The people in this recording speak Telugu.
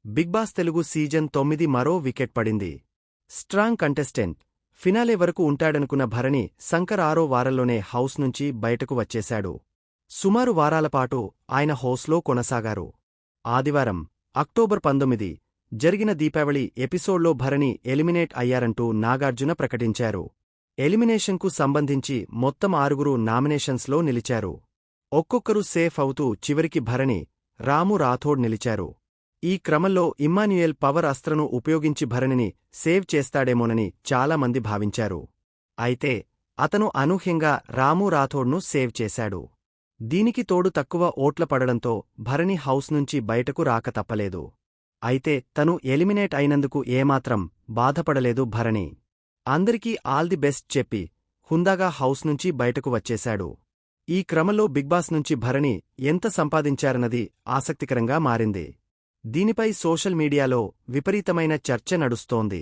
బిగ్ బాస్ తెలుగు సీజన్ 9 మరో వికెట్ పడింది. స్ట్రాంగ్ కంటెస్టెంట్, ఫినాలే వరకు ఉంటాడనుకున్న భరణి శంకర్ 6వ వారంలోనే హౌస్ నుంచి బయటకు వచ్చేశాడు. సుమారు వారాలపాటు ఆయన హౌస్లో కొనసాగారు. ఆదివారం, అక్టోబర్ 19 జరిగిన దీపావళి ఎపిసోడ్లో భరణి ఎలిమినేట్ అయ్యారంటూ నాగార్జున ప్రకటించారు. ఎలిమినేషన్కు సంబంధించి మొత్తం 6గురు నామినేషన్స్లో నిలిచారు. ఒక్కొక్కరు సేఫ్ అవుతూ చివరికి భరణి, రాము రాథోడ్ నిలిచారు. ఈ క్రమంలో ఇమ్మాన్యుయేల్ పవర్ అస్త్రను ఉపయోగించి భరణిని సేవ్ చేస్తాడేమోనని చాలామంది భావించారు. అయితే అతను అనూహ్యంగా రాము రాథోడ్ను సేవ్ చేశాడు. దీనికి తోడు తక్కువ ఓట్ల పడడంతో భరణి హౌస్ నుంచి బయటకు రాక తప్పలేదు. అయితే తను ఎలిమినేట్ అయినందుకు ఏమాత్రం బాధపడలేదు భరణి. అందరికీ ఆల్ ది బెస్ట్ చెప్పి హుందాగా హౌస్ నుంచి బయటకు వచ్చేశాడు. ఈ క్రమంలో బిగ్ బాస్ నుంచి భరణి ఎంత సంపాదించారన్నది ఆసక్తికరంగా మారింది. దీనిపై సోషల్ మీడియాలో విపరీతమైన చర్చ నడుస్తోంది.